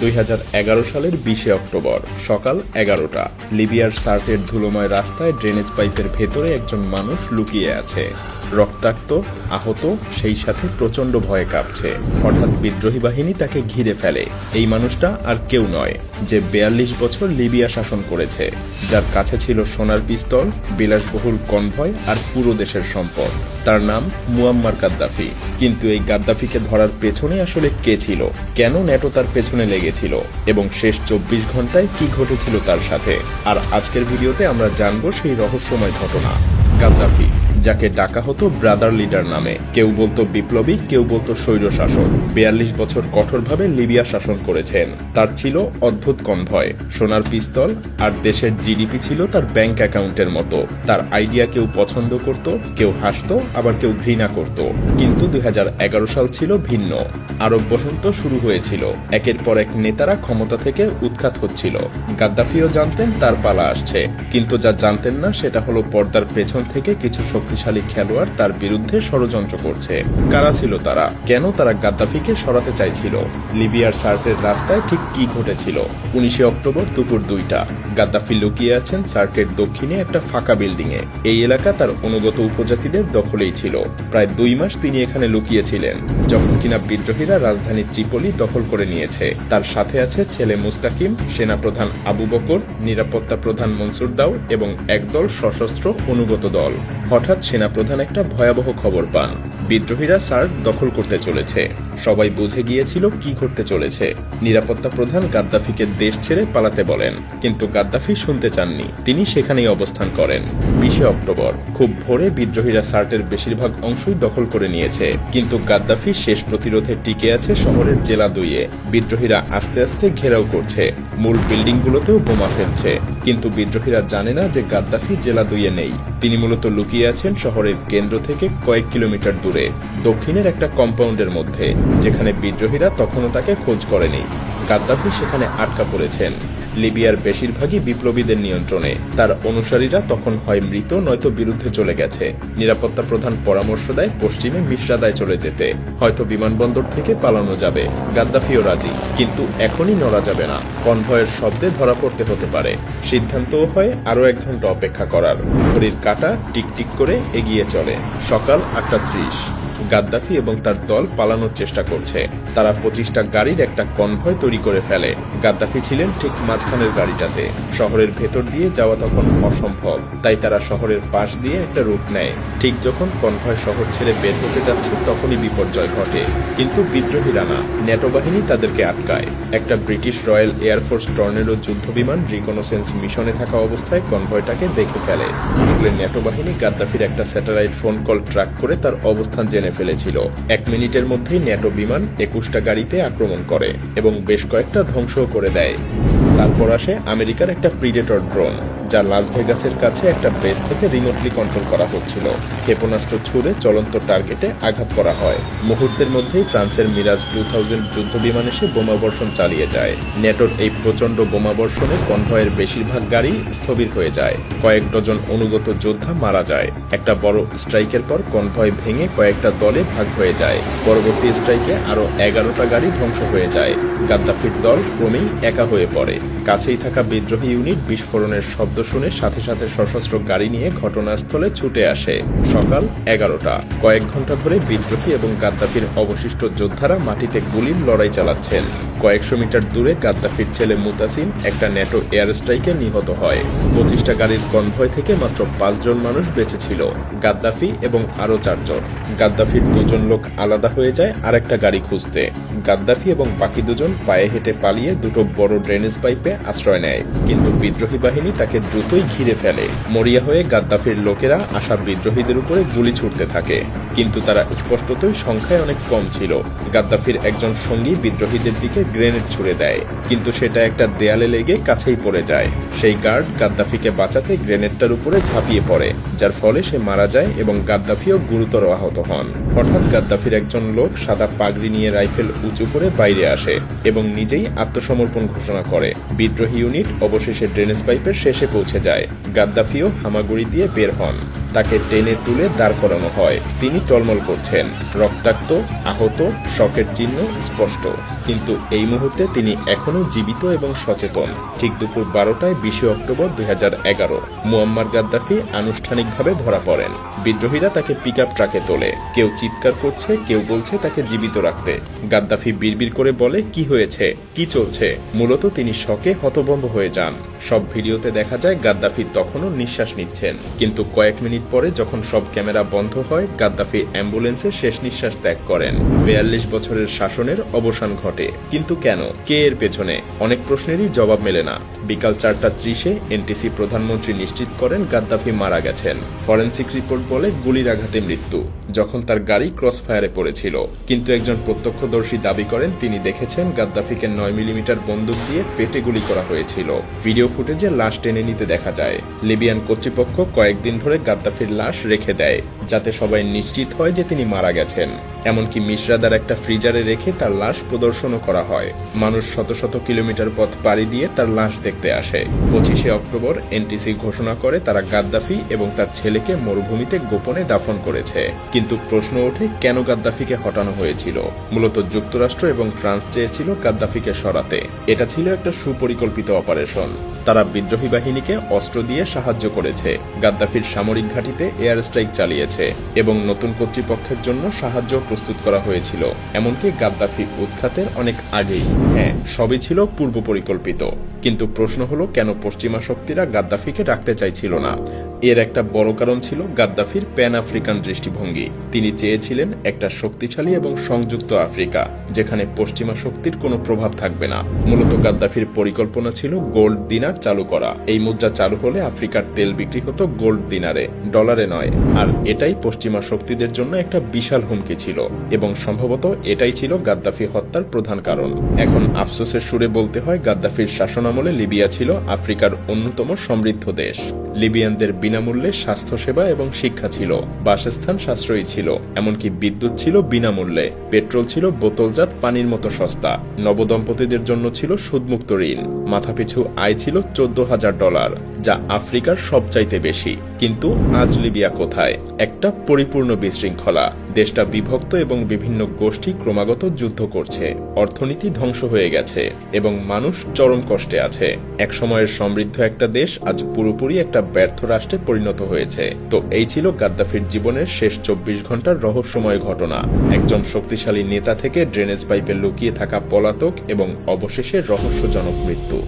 2011 সালের 20 অক্টোবর সকাল 11টা। লিবিয়ার সার্টের ধুলোময় রাস্তায় ড্রেনেজ পাইপের ভেতরে একজন মানুষ লুকিয়ে আছে, রক্তাক্ত, আহত, সেই সাথে প্রচণ্ড ভয়ে কাঁপছে। হঠাৎ বিদ্রোহী বাহিনী তাকে ঘিরে ফেলে। এই মানুষটা আর কেউ নয়, যে 42 বছর লিবিয়া শাসন করেছে, যার কাছে ছিল সোনার পিস্তল, বিলাসবহুল কনভয় আর পুরো দেশের সম্পদ। তার নাম মুয়াম্মার গাদ্দাফি। কিন্তু এই গাদ্দাফিকে ধরার পেছনে আসলে কে ছিল, কেন ন্যাটো তার পেছনে লেগেছিল এবং শেষ 24 ঘন্টায় কি ঘটেছিল তার সাথে। আর আজকের ভিডিওতে আমরা জানবো সেই রহস্যময় ঘটনা। গাদ্দাফি, যাকে ডাকা হতো ব্রাদার লিডার নামে, কেউ বলতো বিপ্লবী, কেউ বলতো স্বৈরশাসক। 42 বছর কঠোরভাবে লিবিয়া শাসন করেছেন। তার ছিল অদ্ভুত কনভয়, সোনার পিস্তল, আর দেশের জিডিপি ছিল তার ব্যাংক অ্যাকাউন্টের মতো। তার আইডিয়া কেউ পছন্দ করত, কেউ হাসত, আবার কেউ ঘৃণা করত। কিন্তু 2011 সাল ছিল ভিন্ন। আরব বসন্ত শুরু হয়েছিল, একের পর এক নেতারা ক্ষমতা থেকে উৎখাত হচ্ছিল। গাদ্দাফিও জানতেন তার পালা আসছে, কিন্তু যা জানতেন না সেটা হলো পর্দার পেছন থেকে কিছু শক্তিশালী খেলোয়াড় তার বিরুদ্ধে ষড়যন্ত্র করছে। কারা ছিল তারা, কেন তারা গাদ্দাফিকে সরাতে চাইছিল, লিবিয়ার সার্টের রাস্তায় ঠিক কি ঘটেছিল? 19 অক্টোবর দুপুর 2টা। গাদ্দাফি লুকিয়ে আছেন সার্টের দক্ষিণে একটা ফাঁকা বিল্ডিং এ। এই এলাকা তার অনুগত উপজাতিদের দখলেই ছিল। প্রায় 2 মাস তিনি এখানে লুকিয়েছিলেন, যখন কিনা বিদ্রোহীরা রাজধানী ত্রিপলি দখল করে নিয়েছে। তার সাথে আছে ছেলে মুস্তাকিম, সেনাপ্রধান আবু বকর, নিরাপত্তা প্রধান মনসুর দাও এবং একদল সশস্ত্র অনুগত দল। হঠাৎ সেনাপ্রধান একটা ভয়াবহ খবর পান, বিদ্রোহীরা সার্ট দখল করতে চলেছে। সবাই বুঝে গিয়েছিল কি করতে চলেছে। নিরাপত্তা প্রধান গাদ্দাফিকে দেশ ছেড়ে পালাতে বলেন, কিন্তু গাদ্দাফি শুনতে চাননি। তিনি সেখানেই অবস্থান করেন। 20 অক্টোবর খুব ভোরে বিদ্রোহীরা সার্টের বেশিরভাগ অংশই দখল করে নিয়েছে, কিন্তু গাদ্দাফি শেষ প্রতিরোধে টিকে আছে শহরের জেলা 2-এ। বিদ্রোহীরা আস্তে আস্তে ঘেরাও করছে, মূল বিল্ডিংগুলোতেও বোমা ফেলছে। কিন্তু বিদ্রোহীরা জানে না যে গাদ্দাফি জেলা 2-এ নেই। তিনি মূলত লুকিয়ে আছেন শহরের কেন্দ্র থেকে কয়েক কিলোমিটার দূরে, দক্ষিণের একটা কম্পাউন্ডের মধ্যে, যেখানে বিদ্রোহীরা তখনও তাকে খোঁজ করেনি। গাদ্দাফি সেখানে আটকা পড়েছেন, লিবিয়ার বেশিরভাগই বিপ্লবীদের নিয়ন্ত্রণে। তার অনুসারীরা তখন হয় মৃত, নয়তো বিরুদ্ধে চলে গেছে। নিরাপত্তা প্রধান পরামর্শ দেয় পশ্চিমে মিশরাদায় চলে যেতে, হয়তো বিমানবন্দর থেকে পালানো যাবে। গাদ্দাফিও রাজি, কিন্তু এখনই নড়া যাবে না, কনভয়ের শব্দে ধরা পড়তে হতে পারে। সিদ্ধান্তও হয় আরো 1 ঘন্টা অপেক্ষা করার। ঘড়ির কাঁটা টিকটিক করে এগিয়ে চলে। সকাল 8:30। গাদ্দাফি এবং তার দল পালানোর চেষ্টা করছে। তারা 25টা গাড়ির একটা কনভয় তৈরি করে ফেলে। গাদ্দাফি ছিলেন ঠিক মাঝখানের গাড়িটাতে। শহরের ভেতর দিয়ে যাওয়া তখন অসম্ভব, তাই তারা শহরের পাশ দিয়ে একটা রুট নেয়। ঠিক যখন কনভয় শহর ছেড়ে বের হতে যাচ্ছে, তখনই বিপর্যয় ঘটে। কিন্তু বিদ্রোহীরা না, ন্যাটো বাহিনী তাদেরকে আটকায়। একটা ব্রিটিশ রয়্যাল এয়ারফোর্স টর্নেডো যুদ্ধবিমান রিকনোসেন্স মিশনে থাকা অবস্থায় কনভয়টাকে দেখে ফেলে। আসলে ন্যাটো বাহিনী গাদ্দাফির একটা স্যাটেলাইট ফোন কল ট্র্যাক করে তার অবস্থান জেনে ফেলেছিল। 1 মিনিটের মধ্যেই ন্যাটো বিমান 21টা গাড়িতে আক্রমণ করে এবং বেশ কয়েকটা ধ্বংসও করে দেয়। তারপর আসে আমেরিকার একটা প্রিডেটর ড্রোন, যা লাস ভেগাসের কাছে একটা বেস থেকে রিমোটলি কন্ট্রোল করা হচ্ছিল। ক্ষেপণাস্ত্র ছুড়ে চলন্ত টার্গেটে আঘাত করা হয়। মুহূর্তের মধ্যেই ফ্রান্সের মিরাজ 2000 যুদ্ধ বিমান এসে বোমাবর্ষণ চালিয়ে যায়। ন্যাটোর এই প্রচন্ড বোমাবর্ষণে কনভয়ের বেশিরভাগ গাড়ি স্থবির হয়ে যায়। কয়েক ডজন অনুগত যোদ্ধা মারা যায়। একটা বড় স্ট্রাইকের পর কনভয় ভেঙে কয়েকটা দলে ভাগ হয়ে যায়। পরবর্তী স্ট্রাইকে আরো 11টা গাড়ি ধ্বংস হয়ে যায়। গাদ্দাফির দল ক্রমেই একা হয়ে পড়ে। কাছেই থাকা বিদ্রোহী ইউনিট বিস্ফোরণের শব্দ শুনে সাথে সাথে সশস্ত্র গাড়ি নিয়ে ঘটনাস্থলে ছুটে আসে। সকাল 11টা। কয়েক ঘন্টা ধরে বিদ্রোহী এবং গাদ্দাফির অবশিষ্ট যোদ্ধারা মাটিতে গুলির লড়াই চালাচ্ছেন। কয়েকশো মিটার দূরে গাদ্দাফির ছেলে মুতাসিম একটা ন্যাটো এয়ার স্ট্রাইকে নিহত হয়। 25টা গাড়ির কনভয় থেকে মাত্র 5 জন মানুষ বেঁচে ছিল, গাদ্দাফি এবং আরো 4 জন। গাদ্দাফির 2 জন লোক আলাদা হয়ে যায় আরেকটা গাড়ি খুঁজতে। গাদ্দাফি এবং বাকি 2 জন পায়ে হেঁটে পালিয়ে দুটো বড় ড্রেনেজ পাইপে আশ্রয় নেয়, কিন্তু বিদ্রোহী বাহিনী তাকে দ্রুতই ঘিরে ফেলে। মরিয়া হয়ে গাদ্দাফির লোকেরা আসা বিদ্রোহীদের উপরে গুলি ছুটতে থাকে, কিন্তু তারা স্পষ্টতই সংখ্যায় অনেক কম ছিল। গাদ্দাফির একজন সঙ্গী বিদ্রোহীদের দিকে গ্রেনেড ছুড়ে দেয়, কিন্তু সেটা একটা দেয়ালে লেগে কাছেই পড়ে যায়। সেই গার্ড গাদ্দাফিকে বাঁচাতে গ্রেনেডটার উপরে ঝাঁপিয়ে পড়ে, যার ফলে সে মারা যায় এবং গাদ্দাফিও গুরুতর আহত হন। হঠাৎ গাদ্দাফির একজন লোক সাদা পাগড়ি নিয়ে রাইফেল উঁচু করে বাইরে আসে এবং নিজেই আত্মসমর্পণ ঘোষণা করে। বিদ্রোহী ইউনিট অবশেষে ড্রেনেজ পাইপের শেষে পৌঁছে যায়। গাদ্দাফিও হামাগুড়ি দিয়ে বের হন। তাকে টেনে তুলে দাঁড় করানো হয়। তিনি টলমল করছেন, রক্তাক্ত, আহত, শকের চিহ্ন স্পষ্ট, কিন্তু এই মুহূর্তে তিনি এখনো জীবিত এবং সচেতন। ঠিক দুপুর 12টায় 20 অক্টোবর 2011 মুয়াম্মার গাদ্দাফি আনুষ্ঠানিকভাবে ধরা পড়েন। বিদ্রোহীরা তাকে পিকআপ ট্রাকে তোলে, কেউ চিৎকার করছে, কেউ বলছে তাকে জীবিত রাখতে। গাদ্দাফি বিড়বিড় করে বলে, কি হয়েছে, কি চলছে? মূলত তিনি শকে হতভম্ব হয়ে যান। সব ভিডিওতে দেখা যায় গাদ্দাফি তখনও নিঃশ্বাস নিচ্ছেন, কিন্তু কয়েক মিনিট পরে যখন সব ক্যামেরা বন্ধ হয়, গাদ্দাফি অ্যাম্বুলেন্সে শেষ নিঃশ্বাস ত্যাগ করেন। 42 বছরের শাসনের অবসান ঘটে, কিন্তু কেন, কে এর পেছনে? অনেক প্রশ্নেরই জবাব মেলে না। বিকাল 4:30-এ এনটিসি প্রধানমন্ত্রী নিশ্চিত করেন গাদ্দাফি মারা গেছেন। ফরেনসিক রিপোর্ট বলে গুলির আঘাতে মৃত্যু, যখন তার গাড়ি ক্রস ফায়ারে পড়েছিল। কিন্তু একজন প্রত্যক্ষদর্শী দাবি করেন তিনি দেখেছেন গাদ্দাফিকে 9 মিলিমিটার বন্দুক দিয়ে পেটে গুলি করা হয়েছিল। ভিডিও ফুটেজে লাশ টেনে নিতে দেখা যায়। লিবিয়ান কর্তৃপক্ষ কয়েকদিন ধরে গাদ্দাফির লাশ রেখে দেয়, যাতে সবাই নিশ্চিত হয় যে তিনি মারা গেছেন। এমনকি মিশরাদার একটা ফ্রিজারে রেখে তার লাশ প্রদর্শনও করা হয়। মানুষ শত শত কিলোমিটার পথ পাড়ি দিয়ে তার লাশ দেখতে আসে। 25 অক্টোবর এনটিসি ঘোষণা করে তারা গাদ্দাফি এবং তার ছেলেকে মরুভূমিতে গোপনে দাফন করেছে। কিন্তু প্রশ্ন ওঠে, কেন গাদ্দাফিকে হটানো হয়েছিল? মূলত যুক্তরাষ্ট্র এবং ফ্রান্স চেয়েছিল গাদ্দাফিকে সরাতে। এটা ছিল একটা সুপরিকল্পিত অপারেশন। তারা বিদ্রোহী বাহিনীকে অস্ত্র দিয়ে সাহায্য করেছে, গাদ্দাফির সামরিক ঘাঁটিতে এয়ার স্ট্রাইক চালিয়েছে এবং নতুন কর্তৃপক্ষের জন্য সাহায্য প্রস্তুত করা হয়েছিল, এমনকি গাদ্দাফি উৎখাতের অনেক আগেই। হ্যাঁ, সবই ছিল পূর্ব পরিকল্পিত। কিন্তু প্রশ্ন হলো, কেন পশ্চিমা শক্তিরা গাদ্দাফিকে রাখতে চাইছিল না? এর একটা বড় কারণ ছিল গাদ্দাফির প্যান আফ্রিকান দৃষ্টিভঙ্গি। তিনি চেয়েছিলেন একটা শক্তিশালী এবং সংযুক্ত আফ্রিকা, যেখানে পশ্চিমা শক্তির কোনো প্রভাব থাকবে না। মূলত গাদ্দাফির পরিকল্পনা ছিল গোল্ড দিনার চালু করা। এই মুদ্রা চালু হলে আফ্রিকার তেল বিক্রি হতো গোল্ড দিনারে, ডলারে নয়। আর এটাই পশ্চিমা শক্তিদের জন্য একটা বিশাল হুমকি ছিল, এবং সম্ভবত এটাই ছিল গাদ্দাফি হত্যার প্রধান কারণ। এখন আফসোসের সুরে বলতে হয়, গাদ্দাফির শাসনামলে লিবিয়া ছিল আফ্রিকার অন্যতম সমৃদ্ধ দেশ। লিবিয়ানদের বিনামূল্যে স্বাস্থ্যসেবা এবং শিক্ষা ছিল, বাসস্থান সাশ্রয়ী ছিল, এমনকি বিদ্যুৎ ছিল বিনামূল্যে, পেট্রোল ছিল বোতলজাত পানির মতো সস্তা, নবদম্পতিদের জন্য ছিল সুদমুক্ত ঋণ, মাথাপিছু আয় ছিল $14,000, যা আফ্রিকার সবচাইতে বেশি। কিন্তু আজ লিবিয়া কোথায়? একটা পরিপূর্ণ বিশৃঙ্খলা। দেশটা বিভক্ত এবং বিভিন্ন গোষ্ঠী ক্রমাগত যুদ্ধ করছে, অর্থনীতি ধ্বংস হয়ে গেছে এবং মানুষ চরম কষ্টে আছে। এক সময়ের সমৃদ্ধ একটা দেশ আজ পুরোপুরি একটা ব্যর্থ রাষ্ট্রে পরিণত হয়েছে। তো এই ছিল গাদ্দাফির জীবনের শেষ 24 ঘন্টার রহস্যময় ঘটনা। একজন শক্তিশালী নেতা থেকে ড্রেনেজ পাইপে লুকিয়ে থাকা পলাতক এবং অবশেষে রহস্যজনক মৃত্যু।